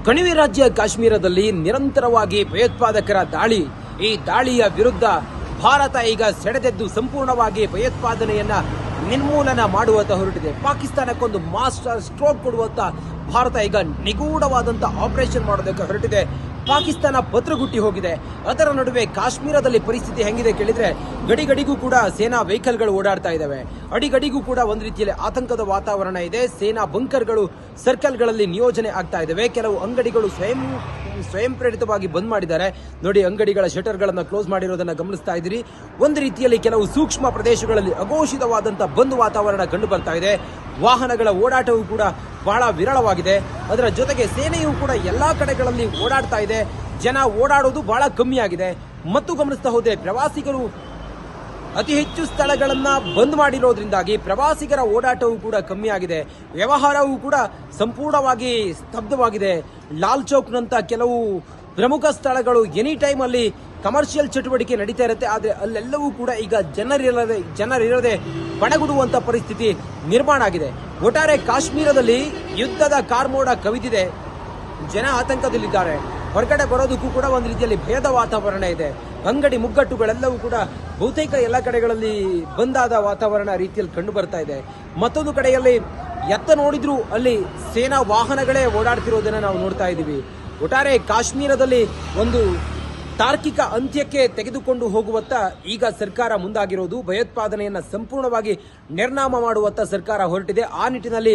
ಕಣಿವೆ ರಾಜ್ಯ ಕಾಶ್ಮೀರದಲ್ಲಿ ನಿರಂತರವಾಗಿ ಭಯೋತ್ಪಾದಕರ ದಾಳಿ. ಈ ದಾಳಿಯ ವಿರುದ್ಧ ಭಾರತ ಈಗ ಸೆಡೆದೆದ್ದು ಸಂಪೂರ್ಣವಾಗಿ ಭಯೋತ್ಪಾದನೆಯನ್ನ ನಿರ್ಮೂಲನ ಮಾಡುವತ್ತ ಹೊರಟಿದೆ. ಪಾಕಿಸ್ತಾನಕ್ಕೊಂದು ಮಾಸ್ಟರ್ ಸ್ಟ್ರೋಕ್ ಕೊಡುವತ್ತ ಭಾರತ ಈಗ ನಿಗೂಢವಾದಂತ ಆಪರೇಷನ್ ಮಾಡೋದಕ್ಕೆ ಹೊರಟಿದೆ. ಪಾಕಿಸ್ತಾನ ಪತ್ರಗುಟ್ಟಿ ಹೋಗಿದೆ. ಅದರ ನಡುವೆ ಕಾಶ್ಮೀರದಲ್ಲಿ ಪರಿಸ್ಥಿತಿ ಹೆಂಗಿದೆ ಕೇಳಿದ್ರೆ, ಗಡಿಗಡಿಗೂ ಕೂಡ ಸೇನಾ ವೆಹಿಕಲ್ಗಳು ಓಡಾಡ್ತಾ ಇದ್ದಾವೆ. ಅಡಿಗಡಿಗೂ ಕೂಡ ಒಂದು ರೀತಿಯಲ್ಲಿ ಆತಂಕದ ವಾತಾವರಣ ಇದೆ. ಸೇನಾ ಬಂಕರ್ಗಳು ಸರ್ಕಲ್ಗಳಲ್ಲಿ ನಿಯೋಜನೆ ಆಗ್ತಾ ಇದ್ದಾವೆ. ಕೆಲವು ಅಂಗಡಿಗಳು ಸ್ವಯಂ ಪ್ರೇರಿತವಾಗಿ ಬಂದ್ ಮಾಡಿದ್ದಾರೆ. ನೋಡಿ, ಅಂಗಡಿಗಳ ಶಟರ್ಗಳನ್ನು ಕ್ಲೋಸ್ ಮಾಡಿರೋದನ್ನ ಗಮನಿಸ್ತಾ ಇದ್ದೀರಿ. ಒಂದು ರೀತಿಯಲ್ಲಿ ಕೆಲವು ಸೂಕ್ಷ್ಮ ಪ್ರದೇಶಗಳಲ್ಲಿ ಅಘೋಷಿತವಾದಂತಹ ಬಂದ್ ವಾತಾವರಣ ಕಂಡು ಬರ್ತಾ ಇದೆ. ವಾಹನಗಳ ಓಡಾಟವೂ ಕೂಡ ಬಹಳ ವಿರಳವಾಗಿದೆ. ಅದರ ಜೊತೆಗೆ ಸೇನೆಯೂ ಕೂಡ ಎಲ್ಲಾ ಕಡೆಗಳಲ್ಲಿ ಓಡಾಡ್ತಾ ಇದೆ. ಜನ ಓಡಾಡೋದು ಬಹಳ ಕಮ್ಮಿ ಆಗಿದೆ. ಮತ್ತು ಗಮನಿಸ್ತಾ ಹೋದ್ರೆ ಪ್ರವಾಸಿಗರು ಅತಿ ಹೆಚ್ಚು ಸ್ಥಳಗಳನ್ನ ಬಂದ್ ಮಾಡಿರೋದ್ರಿಂದಾಗಿ ಪ್ರವಾಸಿಗರ ಓಡಾಟವೂ ಕೂಡ ಕಮ್ಮಿ ಆಗಿದೆ. ವ್ಯವಹಾರವೂ ಕೂಡ ಸಂಪೂರ್ಣವಾಗಿ ಸ್ತಬ್ಧವಾಗಿದೆ. ಲಾಲ್ ಚೌಕ್ನಂತ ಕೆಲವು ಪ್ರಮುಖ ಸ್ಥಳಗಳು ಎನಿ ಟೈಮ್ ಅಲ್ಲಿ ಕಮರ್ಷಿಯಲ್ ಚಟುವಟಿಕೆ ನಡೀತಾ ಇರುತ್ತೆ. ಆದ್ರೆ ಅಲ್ಲೆಲ್ಲವೂ ಕೂಡ ಈಗ ಜನರಿರದೆ ಬಣಗುಡುವಂತ ಪರಿಸ್ಥಿತಿ ನಿರ್ಮಾಣ ಆಗಿದೆ. ಒಟ್ಟಾರೆ ಕಾಶ್ಮೀರದಲ್ಲಿ ಯುದ್ಧದ ಕಾರ್ಮೋಡ ಕವಿದಿದೆ. ಜನ ಆತಂಕದಲ್ಲಿದ್ದಾರೆ. ಹೊರಗಡೆ ಬರೋದಕ್ಕೂ ಕೂಡ ಒಂದು ರೀತಿಯಲ್ಲಿ ಭಯದ ವಾತಾವರಣ ಇದೆ. ಅಂಗಡಿ ಮುಗ್ಗಟ್ಟುಗಳೆಲ್ಲವೂ ಕೂಡ ಬಹುತೇಕ ಎಲ್ಲ ಕಡೆಗಳಲ್ಲಿ ಬಂದಾದ ವಾತಾವರಣ ರೀತಿಯಲ್ಲಿ ಕಂಡು ಬರ್ತಾ ಇದೆ. ಮತ್ತೊಂದು ಕಡೆಯಲ್ಲಿ ಎತ್ತ ನೋಡಿದ್ರೂ ಅಲ್ಲಿ ಸೇನಾ ವಾಹನಗಳೇ ಓಡಾಡ್ತಿರೋದನ್ನ ನಾವು ನೋಡ್ತಾ ಇದ್ದೀವಿ. ಒಟ್ಟಾರೆ ಕಾಶ್ಮೀರದಲ್ಲಿ ಒಂದು ತಾರ್ಕಿಕ ಅಂತ್ಯಕ್ಕೆ ತೆಗೆದುಕೊಂಡು ಹೋಗುವತ್ತ ಈಗ ಸರ್ಕಾರ ಮುಂದಾಗಿರೋದು. ಭಯೋತ್ಪಾದನೆಯನ್ನ ಸಂಪೂರ್ಣವಾಗಿ ನಿರ್ನಾಮ ಮಾಡುವತ್ತ ಸರ್ಕಾರ ಹೊರಟಿದೆ. ಆ ನಿಟ್ಟಿನಲ್ಲಿ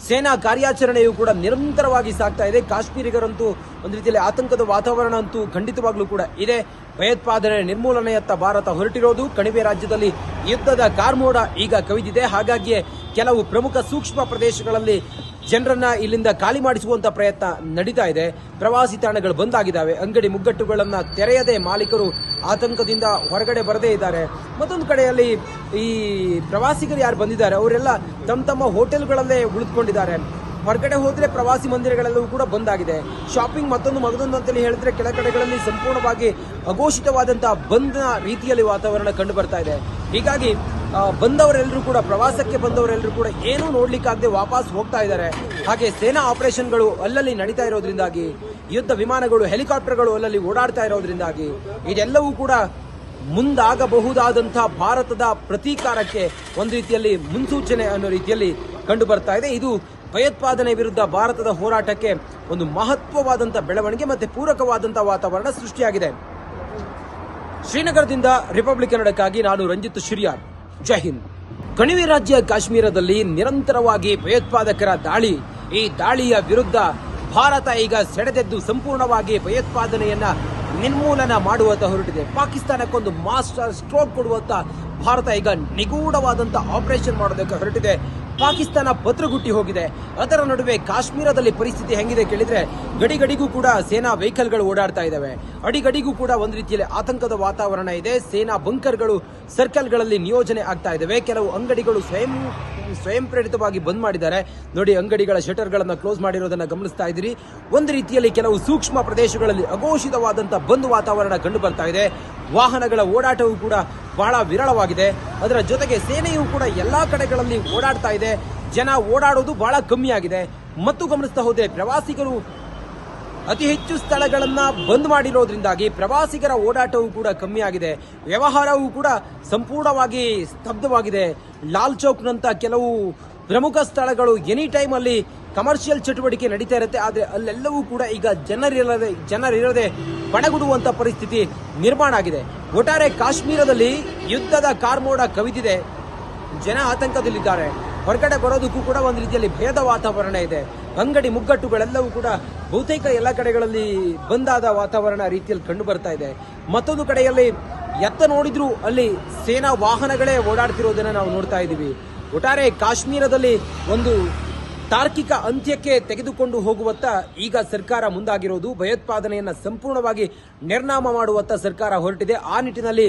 ಸೇನಾ ಕಾರ್ಯಾಚರಣೆಯೂ ಕೂಡ ನಿರಂತರವಾಗಿ ಸಾಗ್ತಾ ಇದೆ. ಕಾಶ್ಮೀರಿಗರಂತೂ ಒಂದು ರೀತಿಯಲ್ಲಿ ಆತಂಕದ ವಾತಾವರಣ ಅಂತೂ ಖಂಡಿತವಾಗ್ಲೂ ಕೂಡ ಇದೆ. ಭಯೋತ್ಪಾದನೆ ನಿರ್ಮೂಲನೆಯತ್ತ ಭಾರತ ಹೊರಟಿರೋದು. ಕಣಿವೆ ರಾಜ್ಯದಲ್ಲಿ ಯುದ್ಧದ ಕಾರ್ಮೋಡ ಈಗ ಕವಿದಿದೆ. ಹಾಗಾಗಿಯೇ ಕೆಲವು ಪ್ರಮುಖ ಸೂಕ್ಷ್ಮ ಪ್ರದೇಶಗಳಲ್ಲಿ ಜನರನ್ನ ಇಲ್ಲಿಂದ ಖಾಲಿ ಮಾಡಿಸುವಂತ ಪ್ರಯತ್ನ ನಡೀತಾ ಇದೆ. ಪ್ರವಾಸಿ ತಾಣಗಳು ಬಂದಾಗಿದ್ದಾವೆ. ಅಂಗಡಿ ಮುಗ್ಗಟ್ಟುಗಳನ್ನ ತೆರೆಯದೆ ಮಾಲೀಕರು ಆತಂಕದಿಂದ ಹೊರಗಡೆ ಬರದೇ ಇದ್ದಾರೆ. ಮತ್ತೊಂದು ಕಡೆಯಲ್ಲಿ ಈ ಪ್ರವಾಸಿಗರು ಯಾರು ಬಂದಿದ್ದಾರೆ ಅವರೆಲ್ಲ ತಮ್ಮ ಹೋಟೆಲ್ಗಳಲ್ಲೇ ಉಳಿದುಕೊಂಡಿದ್ದಾರೆ. ಹೊರಗಡೆ ಹೋದ್ರೆ ಪ್ರವಾಸಿ ಮಂದಿರಗಳೆಲ್ಲವೂ ಕೂಡ ಬಂದಾಗಿದೆ. ಶಾಪಿಂಗ್ ಮತ್ತೊಂದು ಅಂತೇಳಿ ಹೇಳಿದ್ರೆ ಕೆಲ ಕಡೆಗಳಲ್ಲಿ ಸಂಪೂರ್ಣವಾಗಿ ಅಘೋಷಿತವಾದಂತಹ ಬಂದ ರೀತಿಯಲ್ಲಿ ವಾತಾವರಣ ಕಂಡು ಬರ್ತಾ ಇದೆ. ಹೀಗಾಗಿ ಬಂದವರೆಲ್ಲರೂ ಕೂಡ ಪ್ರವಾಸಕ್ಕೆ ಬಂದವರೆಲ್ಲರೂ ಕೂಡ ಏನೂ ನೋಡ್ಲಿಕ್ಕಾಗದೆ ವಾಪಸ್ ಹೋಗ್ತಾ ಇದ್ದಾರೆ. ಹಾಗೆ ಸೇನಾ ಆಪರೇಷನ್ಗಳು ಅಲ್ಲಲ್ಲಿ ನಡೀತಾ ಇರೋದ್ರಿಂದಾಗಿ, ಯುದ್ಧ ವಿಮಾನಗಳು ಹೆಲಿಕಾಪ್ಟರ್ಗಳು ಅಲ್ಲಲ್ಲಿ ಓಡಾಡ್ತಾ ಇರೋದ್ರಿಂದಾಗಿ ಇದೆಲ್ಲವೂ ಕೂಡ ಮುಂದಾಗಬಹುದಾದಂತಹ ಭಾರತದ ಪ್ರತೀಕಾರಕ್ಕೆ ಒಂದು ರೀತಿಯಲ್ಲಿ ಮುನ್ಸೂಚನೆ ಅನ್ನೋ ರೀತಿಯಲ್ಲಿ ಕಂಡು ಬರ್ತಾ ಇದೆ. ಇದು ಭಯೋತ್ಪಾದನೆ ವಿರುದ್ಧ ಭಾರತದ ಹೋರಾಟಕ್ಕೆ ಒಂದು ಮಹತ್ವವಾದಂತಹ ಬೆಳವಣಿಗೆ ಮತ್ತೆ ಪೂರಕವಾದಂತಹ ವಾತಾವರಣ ಸೃಷ್ಟಿಯಾಗಿದೆ. ಶ್ರೀನಗರದಿಂದ ರಿಪಬ್ಲಿಕ್ ಕನ್ನಡಕ್ಕಾಗಿ ನಾನು ರಂಜಿತ್ ಶಿರ್ಯಾರ್. ಜೈ ಹಿಂದ್. ಕಣಿವೆ ರಾಜ್ಯ ಕಾಶ್ಮೀರದಲ್ಲಿ ನಿರಂತರವಾಗಿ ಭಯೋತ್ಪಾದಕರ ದಾಳಿ. ಈ ದಾಳಿಯ ವಿರುದ್ಧ ಭಾರತ ಈಗ ಸೆಡೆದೆದ್ದು ಸಂಪೂರ್ಣವಾಗಿ ಭಯೋತ್ಪಾದನೆಯನ್ನ ನಿರ್ಮೂಲನ ಮಾಡುವತ್ತ ಹೊರಟಿದೆ. ಪಾಕಿಸ್ತಾನಕ್ಕೊಂದು ಮಾಸ್ಟರ್ ಸ್ಟ್ರೋಕ್ ಕೊಡುವತ್ತ ಭಾರತ ಈಗ ನಿಗೂಢವಾದಂತ ಆಪರೇಷನ್ ಮಾಡೋದಕ್ಕೆ ಹೊರಟಿದೆ. ಪಾಕಿಸ್ತಾನ ಪತ್ರಗುಟ್ಟಿ ಹೋಗಿದೆ. ಅದರ ನಡುವೆ ಕಾಶ್ಮೀರದಲ್ಲಿ ಪರಿಸ್ಥಿತಿ ಹೆಂಗಿದೆ ಕೇಳಿದ್ರೆ, ಗಡಿಗಡಿಗೂ ಕೂಡ ಸೇನಾ ವೆಹಿಕಲ್ಗಳು ಓಡಾಡ್ತಾ ಇದ್ದಾವೆ. ಅಡಿಗಡಿಗೂ ಕೂಡ ಒಂದು ರೀತಿಯಲ್ಲಿ ಆತಂಕದ ವಾತಾವರಣ ಇದೆ. ಸೇನಾ ಬಂಕರ್ಗಳು ಸರ್ಕಲ್ಗಳಲ್ಲಿ ನಿಯೋಜನೆ ಆಗ್ತಾ ಇದ್ದಾವೆ. ಕೆಲವು ಅಂಗಡಿಗಳು ಸ್ವಯಂ ಪ್ರೇರಿತವಾಗಿ ಬಂದ್ ಮಾಡಿದ್ದಾರೆ. ನೋಡಿ, ಅಂಗಡಿಗಳ ಶಟರ್ಗಳನ್ನು ಕ್ಲೋಸ್ ಮಾಡಿರೋದನ್ನ ಗಮನಿಸ್ತಾ ಇದ್ದೀರಿ. ಒಂದು ರೀತಿಯಲ್ಲಿ ಕೆಲವು ಸೂಕ್ಷ್ಮ ಪ್ರದೇಶಗಳಲ್ಲಿ ಅಘೋಷಿತವಾದಂತಹ ಬಂದ್ ವಾತಾವರಣ ಕಂಡು ಬರ್ತಾ ಇದೆ. ವಾಹನಗಳ ಓಡಾಟವೂ ಕೂಡ ಬಹಳ ವಿರಳವಾಗಿದೆ. ಅದರ ಜೊತೆಗೆ ಸೇನೆಯೂ ಕೂಡ ಎಲ್ಲಾ ಕಡೆಗಳಲ್ಲಿ ಓಡಾಡ್ತಾ ಇದೆ. ಜನ ಓಡಾಡೋದು ಬಹಳ ಕಮ್ಮಿ ಆಗಿದೆ. ಮತ್ತು ಗಮನಿಸ್ತಾ ಹೋದ್ರೆ ಪ್ರವಾಸಿಗರು ಅತಿ ಹೆಚ್ಚು ಸ್ಥಳಗಳನ್ನ ಬಂದ್ ಮಾಡಿರೋದ್ರಿಂದಾಗಿ ಪ್ರವಾಸಿಗರ ಓಡಾಟವೂ ಕೂಡ ಕಮ್ಮಿ ಆಗಿದೆ. ವ್ಯವಹಾರವೂ ಕೂಡ ಸಂಪೂರ್ಣವಾಗಿ ಸ್ತಬ್ಧವಾಗಿದೆ. ಲಾಲ್ ಚೌಕ್ನಂತ ಕೆಲವು ಪ್ರಮುಖ ಸ್ಥಳಗಳು ಎನಿ ಟೈಮ್ ಅಲ್ಲಿ ಕಮರ್ಷಿಯಲ್ ಚಟುವಟಿಕೆ ನಡೀತಾ ಇರುತ್ತೆ. ಆದ್ರೆ ಅಲ್ಲೆಲ್ಲವೂ ಕೂಡ ಈಗ ಜನರಿರದೆ ಬಣಗುಡುವಂತ ಪರಿಸ್ಥಿತಿ ನಿರ್ಮಾಣ ಆಗಿದೆ. ಒಟ್ಟಾರೆ ಕಾಶ್ಮೀರದಲ್ಲಿ ಯುದ್ಧದ ಕಾರ್ಮೋಡ ಕವಿದಿದೆ. ಜನ ಆತಂಕದಲ್ಲಿದ್ದಾರೆ. ಹೊರಗಡೆ ಬರೋದಕ್ಕೂ ಕೂಡ ಒಂದು ರೀತಿಯಲ್ಲಿ ಭಯದ ವಾತಾವರಣ ಇದೆ. ಅಂಗಡಿ ಮುಗ್ಗಟ್ಟುಗಳೆಲ್ಲವೂ ಕೂಡ ಬಹುತೇಕ ಎಲ್ಲ ಕಡೆಗಳಲ್ಲಿ ಬಂದಾದ ವಾತಾವರಣ ರೀತಿಯಲ್ಲಿ ಕಂಡು ಬರ್ತಾ ಇದೆ. ಮತ್ತೊಂದು ಕಡೆಯಲ್ಲಿ ಎತ್ತ ನೋಡಿದ್ರೂ ಅಲ್ಲಿ ಸೇನಾ ವಾಹನಗಳೇ ಓಡಾಡ್ತಿರೋದನ್ನ ನಾವು ನೋಡ್ತಾ ಇದ್ದೀವಿ. ಒಟ್ಟಾರೆ ಕಾಶ್ಮೀರದಲ್ಲಿ ಒಂದು ತಾರ್ಕಿಕ ಅಂತ್ಯಕ್ಕೆ ತೆಗೆದುಕೊಂಡು ಹೋಗುವತ್ತ ಈಗ ಸರ್ಕಾರ ಮುಂದಾಗಿರೋದು. ಭಯೋತ್ಪಾದನೆಯನ್ನ ಸಂಪೂರ್ಣವಾಗಿ ನಿರ್ನಾಮ ಮಾಡುವತ್ತ ಸರ್ಕಾರ ಹೊರಟಿದೆ. ಆ ನಿಟ್ಟಿನಲ್ಲಿ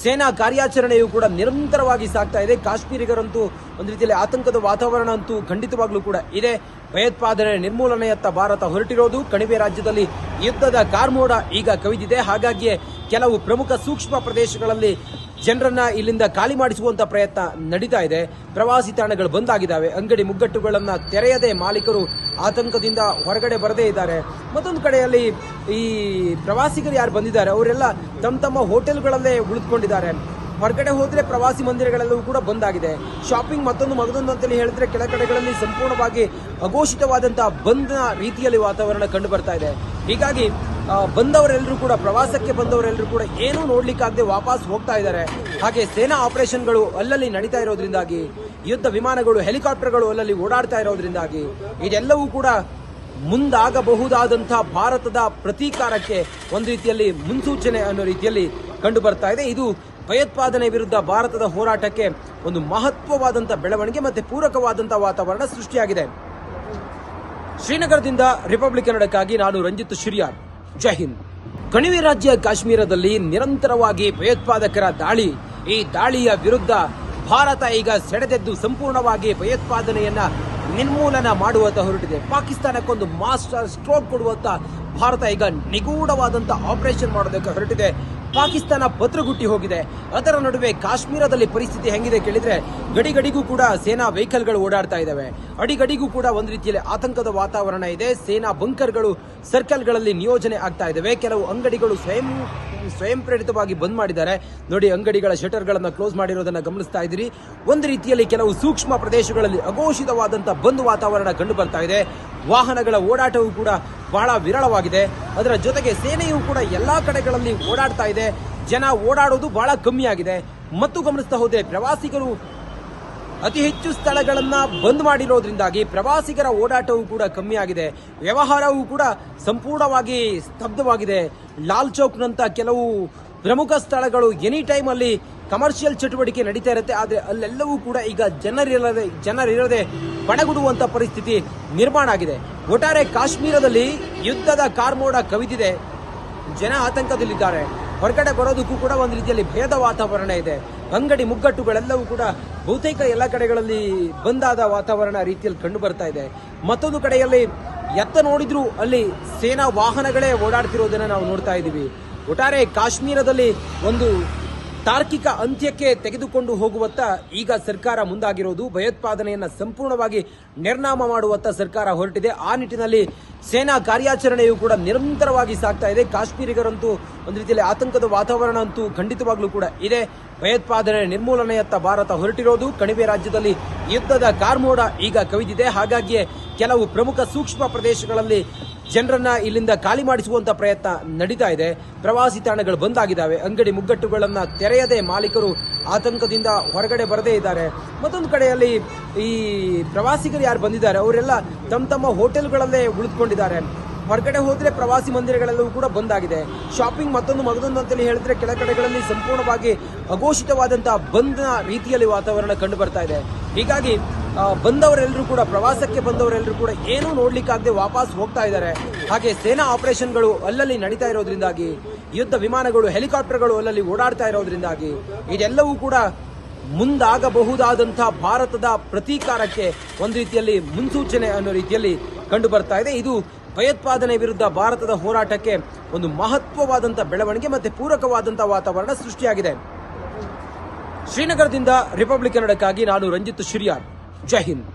ಸೇನಾ ಕಾರ್ಯಾಚರಣೆಯೂ ಕೂಡ ನಿರಂತರವಾಗಿ ಸಾಗ್ತಾ ಇದೆ. ಕಾಶ್ಮೀರಿಗರಂತೂ ಒಂದು ರೀತಿಯಲ್ಲಿ ಆತಂಕದ ವಾತಾವರಣ ಅಂತೂ ಖಂಡಿತವಾಗ್ಲೂ ಕೂಡ ಇದೆ. ಭಯೋತ್ಪಾದನೆ ನಿರ್ಮೂಲನೆಯತ್ತ ಭಾರತ ಹೊರಟಿರೋದು. ಕಣಿವೆ ರಾಜ್ಯದಲ್ಲಿ ಯುದ್ಧದ ಕಾರ್ಮೋಡ ಈಗ ಕವಿದಿದೆ. ಹಾಗಾಗಿಯೇ ಕೆಲವು ಪ್ರಮುಖ ಸೂಕ್ಷ್ಮ ಪ್ರದೇಶಗಳಲ್ಲಿ ಜನರನ್ನ ಇಲ್ಲಿಂದ ಖಾಲಿ ಮಾಡಿಸುವಂತ ಪ್ರಯತ್ನ ನಡೀತಾ ಇದೆ. ಪ್ರವಾಸಿ ತಾಣಗಳು ಬಂದಾಗಿದ್ದಾವೆ. ಅಂಗಡಿ ಮುಗ್ಗಟ್ಟುಗಳನ್ನ ತೆರೆಯದೆ ಮಾಲೀಕರು ಆತಂಕದಿಂದ ಹೊರಗಡೆ ಬರದೇ ಇದ್ದಾರೆ. ಮತ್ತೊಂದು ಕಡೆಯಲ್ಲಿ ಈ ಪ್ರವಾಸಿಗರು ಯಾರು ಬಂದಿದ್ದಾರೆ ಅವರೆಲ್ಲ ತಮ್ಮ ಹೋಟೆಲ್ಗಳಲ್ಲೇ ಉಳಿದುಕೊಂಡಿದ್ದಾರೆ. ಹೊರಗಡೆ ಹೋದ್ರೆ ಪ್ರವಾಸಿ ಮಂದಿರಗಳೆಲ್ಲವೂ ಕೂಡ ಬಂದಾಗಿದೆ. ಶಾಪಿಂಗ್ ಮಗದೊಂದು ಅಂತೇಳಿ ಹೇಳಿದ್ರೆ ಕೆಲ ಕಡೆಗಳಲ್ಲಿ ಸಂಪೂರ್ಣವಾಗಿ ಅಘೋಷಿತವಾದಂತಹ ಬಂದ ರೀತಿಯಲ್ಲಿ ವಾತಾವರಣ ಕಂಡು ಬರ್ತಾ ಇದೆ. ಹೀಗಾಗಿ ಬಂದವರೆಲ್ಲರೂ ಕೂಡ ಪ್ರವಾಸಕ್ಕೆ ಬಂದವರೆಲ್ಲರೂ ಕೂಡ ಏನೂ ನೋಡ್ಲಿಕ್ಕಾಗದೆ ವಾಪಸ್ ಹೋಗ್ತಾ ಇದ್ದಾರೆ. ಹಾಗೆ ಸೇನಾ ಆಪರೇಷನ್ಗಳು ಅಲ್ಲಲ್ಲಿ ನಡೀತಾ ಇರೋದ್ರಿಂದಾಗಿ, ಯುದ್ಧ ವಿಮಾನಗಳು, ಹೆಲಿಕಾಪ್ಟರ್ಗಳು ಅಲ್ಲಲ್ಲಿ ಓಡಾಡ್ತಾ ಇರೋದ್ರಿಂದಾಗಿ ಇದೆಲ್ಲವೂ ಕೂಡ ಮುಂದಾಗಬಹುದಾದಂತಹ ಭಾರತದ ಪ್ರತೀಕಾರಕ್ಕೆ ಒಂದು ರೀತಿಯಲ್ಲಿ ಮುನ್ಸೂಚನೆ ಅನ್ನೋ ರೀತಿಯಲ್ಲಿ ಕಂಡು ಬರ್ತಾ ಇದೆ. ಇದು ಭಯೋತ್ಪಾದನೆ ವಿರುದ್ಧ ಭಾರತದ ಹೋರಾಟಕ್ಕೆ ಒಂದು ಮಹತ್ವವಾದಂತಹ ಬೆಳವಣಿಗೆ ಮತ್ತೆ ಪೂರಕವಾದಂತಹ ವಾತಾವರಣ ಸೃಷ್ಟಿಯಾಗಿದೆ. ಶ್ರೀನಗರದಿಂದ ರಿಪಬ್ಲಿಕ್ ಕನ್ನಡಕ್ಕಾಗಿ ನಾನು ರಂಜಿತ್ ಶಿರಿಯಾರ್. ಜೈ ಹಿಂದ್. ಕಣಿವೆ ರಾಜ್ಯ ಕಾಶ್ಮೀರದಲ್ಲಿ ನಿರಂತರವಾಗಿ ಭಯೋತ್ಪಾದಕರ ದಾಳಿ. ಈ ದಾಳಿಯ ವಿರುದ್ಧ ಭಾರತ ಈಗ ಸೆಡೆದೆದ್ದು ಸಂಪೂರ್ಣವಾಗಿ ಭಯೋತ್ಪಾದನೆಯನ್ನ ನಿರ್ಮೂಲನ ಮಾಡುವಂತ ಹೊರಟಿದೆ. ಪಾಕಿಸ್ತಾನಕ್ಕೊಂದು ಮಾಸ್ಟರ್ ಸ್ಟ್ರೋಕ್ ಕೊಡುವಂತ ಭಾರತ ಈಗ ನಿಗೂಢವಾದಂತ ಆಪರೇಷನ್ ಮಾಡೋದಕ್ಕೆ ಹೊರಟಿದೆ. ಪಾಕಿಸ್ತಾನ ಭದ್ರಗುಟ್ಟಿ ಹೋಗಿದೆ. ಅದರ ನಡುವೆ ಕಾಶ್ಮೀರದಲ್ಲಿ ಪರಿಸ್ಥಿತಿ ಹೆಂಗಿದೆ ಕೇಳಿದ್ರೆ ಗಡಿಗಡಿಗೂ ಕೂಡ ಸೇನಾ ವೆಹಿಕಲ್ಗಳು ಓಡಾಡ್ತಾ ಇದ್ದಾವೆ. ಅಡಿಗಡಿಗೂ ಕೂಡ ಒಂದು ರೀತಿಯಲ್ಲಿ ಆತಂಕದ ವಾತಾವರಣ ಇದೆ. ಸೇನಾ ಬಂಕರ್ಗಳು ಸರ್ಕಲ್ಗಳಲ್ಲಿ ನಿಯೋಜನೆ ಆಗ್ತಾ ಇದ್ದಾವೆ. ಕೆಲವು ಅಂಗಡಿಗಳು ಸ್ವಯಂ ಪ್ರೇರಿತವಾಗಿ ಬಂದ್ ಮಾಡಿದ್ದಾರೆ. ನೋಡಿ, ಅಂಗಡಿಗಳ ಶಟರ್ಗಳನ್ನ ಕ್ಲೋಸ್ ಮಾಡಿರೋದನ್ನ ಗಮನಿಸ್ತಾ ಇದ್ದೀರಿ. ಒಂದು ರೀತಿಯಲ್ಲಿ ಕೆಲವು ಸೂಕ್ಷ್ಮ ಪ್ರದೇಶಗಳಲ್ಲಿ ಅಘೋಷಿತವಾದಂತಹ ಬಂದ್ ವಾತಾವರಣ ಕಂಡು ಬರ್ತಾ ಇದೆ. ವಾಹನಗಳ ಓಡಾಟವೂ ಕೂಡ ಬಹಳ ವಿರಳವಾಗಿದೆ. ಅದರ ಜೊತೆಗೆ ಸೇನೆಯೂ ಕೂಡ ಎಲ್ಲಾ ಕಡೆಗಳಲ್ಲಿ ಓಡಾಡ್ತಾ ಇದೆ. ಜನ ಓಡಾಡೋದು ಬಹಳ ಕಮ್ಮಿ ಆಗಿದೆ. ಮತ್ತು ಗಮನಿಸ್ತಾ ಹೋದ್ರೆ ಪ್ರವಾಸಿಗರು ಅತಿ ಹೆಚ್ಚು ಸ್ಥಳಗಳನ್ನ ಬಂದ್ ಮಾಡಿರೋದ್ರಿಂದಾಗಿ ಪ್ರವಾಸಿಗರ ಓಡಾಟವೂ ಕೂಡ ಕಮ್ಮಿ ಆಗಿದೆ. ವ್ಯವಹಾರವೂ ಕೂಡ ಸಂಪೂರ್ಣವಾಗಿ ಸ್ತಬ್ಧವಾಗಿದೆ. ಲಾಲ್ ಚೌಕ್ನಂತ ಕೆಲವು ಪ್ರಮುಖ ಸ್ಥಳಗಳು ಎನಿ ಟೈಮ್ ಅಲ್ಲಿ ಕಮರ್ಷಿಯಲ್ ಚಟುವಟಿಕೆ ನಡೀತಾ ಇರುತ್ತೆ. ಆದರೆ ಅಲ್ಲೆಲ್ಲವೂ ಕೂಡ ಈಗ ಜನರಿರದೆ ಪಣಗುಡುವಂತ ಪರಿಸ್ಥಿತಿ ನಿರ್ಮಾಣ ಆಗಿದೆ. ಒಟ್ಟಾರೆ ಕಾಶ್ಮೀರದಲ್ಲಿ ಯುದ್ಧದ ಕಾರ್ಮೋಡ ಕವಿದಿದೆ. ಜನ ಆತಂಕದಲ್ಲಿದ್ದಾರೆ. ಹೊರಗಡೆ ಬರೋದಕ್ಕೂ ಕೂಡ ಒಂದು ರೀತಿಯಲ್ಲಿ ಭಯದ ವಾತಾವರಣ ಇದೆ. ಅಂಗಡಿ ಮುಗ್ಗಟ್ಟುಗಳೆಲ್ಲವೂ ಕೂಡ ಬಹುತೇಕ ಎಲ್ಲ ಕಡೆಗಳಲ್ಲಿ ಬಂದಾದ ವಾತಾವರಣ ರೀತಿಯಲ್ಲಿ ಕಂಡು ಬರ್ತಾ ಇದೆ. ಮತ್ತೊಂದು ಕಡೆಯಲ್ಲಿ ಎತ್ತ ನೋಡಿದ್ರು ಅಲ್ಲಿ ಸೇನಾ ವಾಹನಗಳೇ ಓಡಾಡ್ತಿರೋದನ್ನ ನಾವು ನೋಡ್ತಾ ಇದ್ದೀವಿ. ಒಟ್ಟಾರೆ ಕಾಶ್ಮೀರದಲ್ಲಿ ಒಂದು ತಾರ್ಕಿಕ ಅಂತ್ಯಕ್ಕೆ ತೆಗೆದುಕೊಂಡು ಹೋಗುವತ್ತ ಈಗ ಸರ್ಕಾರ ಮುಂದಾಗಿರೋದು. ಭಯೋತ್ಪಾದನೆಯನ್ನ ಸಂಪೂರ್ಣವಾಗಿ ನಿರ್ನಾಮ ಮಾಡುವತ್ತ ಸರ್ಕಾರ ಹೊರಟಿದೆ. ಆ ನಿಟ್ಟಿನಲ್ಲಿ ಸೇನಾ ಕಾರ್ಯಾಚರಣೆಯು ಕೂಡ ನಿರಂತರವಾಗಿ ಸಾಗ್ತಾ ಇದೆ. ಕಾಶ್ಮೀರಿಗರಂತೂ ಒಂದು ರೀತಿಯಲ್ಲಿ ಆತಂಕದ ವಾತಾವರಣ ಅಂತೂ ಖಂಡಿತವಾಗ್ಲೂ ಕೂಡ ಇದೆ. ಭಯೋತ್ಪಾದನೆ ನಿರ್ಮೂಲನೆಯತ್ತ ಭಾರತ ಹೊರಟಿರೋದು. ಕಣಿವೆ ರಾಜ್ಯದಲ್ಲಿ ಯುದ್ಧದ ಕಾರ್ಮೋಡ ಈಗ ಕವಿದಿದೆ. ಹಾಗಾಗಿಯೇ ಕೆಲವು ಪ್ರಮುಖ ಸೂಕ್ಷ್ಮ ಪ್ರದೇಶಗಳಲ್ಲಿ ಜನರನ್ನ ಇಲ್ಲಿಂದ ಖಾಲಿ ಮಾಡಿಸುವಂತ ಪ್ರಯತ್ನ ನಡೀತಾ ಇದೆ. ಪ್ರವಾಸಿ ತಾಣಗಳು ಬಂದಾಗಿದ್ದಾವೆ. ಅಂಗಡಿ ಮುಗ್ಗಟ್ಟುಗಳನ್ನ ತೆರೆಯದೆ ಮಾಲೀಕರು ಆತಂಕದಿಂದ ಹೊರಗಡೆ ಬರದೇ ಇದ್ದಾರೆ. ಮತ್ತೊಂದು ಕಡೆಯಲ್ಲಿ ಈ ಪ್ರವಾಸಿಗರು ಯಾರು ಬಂದಿದ್ದಾರೆ ಅವರೆಲ್ಲ ತಮ್ಮ ಹೋಟೆಲ್ಗಳಲ್ಲೇ ಉಳಿದುಕೊಂಡಿದ್ದಾರೆ. ಹೊರಗಡೆ ಹೋದ್ರೆ ಪ್ರವಾಸಿ ಮಂದಿರಗಳೆಲ್ಲವೂ ಕೂಡ ಬಂದಾಗಿದೆ. ಶಾಪಿಂಗ್ ಮಗದೊಂದು ಅಂತೇಳಿ ಹೇಳಿದ್ರೆ ಕೆಲ ಕಡೆಗಳಲ್ಲಿ ಸಂಪೂರ್ಣವಾಗಿ ಅಘೋಷಿತವಾದಂತಹ ಬಂದ ರೀತಿಯಲ್ಲಿ ವಾತಾವರಣ ಕಂಡು ಬರ್ತಾ ಇದೆ. ಹೀಗಾಗಿ ಬಂದವರೆಲ್ಲರೂ ಕೂಡ ಪ್ರವಾಸಕ್ಕೆ ಬಂದವರೆಲ್ಲರೂ ಕೂಡ ಏನೂ ನೋಡ್ಲಿಕ್ಕಾಗದೆ ವಾಪಸ್ ಹೋಗ್ತಾ ಇದ್ದಾರೆ. ಹಾಗೆ ಸೇನಾ ಆಪರೇಷನ್ಗಳು ಅಲ್ಲಲ್ಲಿ ನಡೀತಾ ಇರೋದ್ರಿಂದಾಗಿ, ಯುದ್ಧ ವಿಮಾನಗಳು, ಹೆಲಿಕಾಪ್ಟರ್ಗಳು ಅಲ್ಲಲ್ಲಿ ಓಡಾಡ್ತಾ ಇರೋದ್ರಿಂದಾಗಿ ಇದೆಲ್ಲವೂ ಕೂಡ ಮುಂದಾಗಬಹುದಾದಂತಹ ಭಾರತದ ಪ್ರತೀಕಾರಕ್ಕೆ ಒಂದು ರೀತಿಯಲ್ಲಿ ಮುನ್ಸೂಚನೆ ಅನ್ನೋ ರೀತಿಯಲ್ಲಿ ಕಂಡು ಬರ್ತಾ ಇದೆ. ಇದು ಭಯೋತ್ಪಾದನೆ ವಿರುದ್ಧ ಭಾರತದ ಹೋರಾಟಕ್ಕೆ ಒಂದು ಮಹತ್ವವಾದಂತಹ ಬೆಳವಣಿಗೆ ಮತ್ತೆ ಪೂರಕವಾದಂತಹ ವಾತಾವರಣ ಸೃಷ್ಟಿಯಾಗಿದೆ. ಶ್ರೀನಗರದಿಂದ ರಿಪಬ್ಲಿಕ್ ಕನ್ನಡಕ್ಕಾಗಿ ನಾನು ರಂಜಿತ್ ಶಿರಿಯಾರ್. ಜೈ ಹಿಂದ್.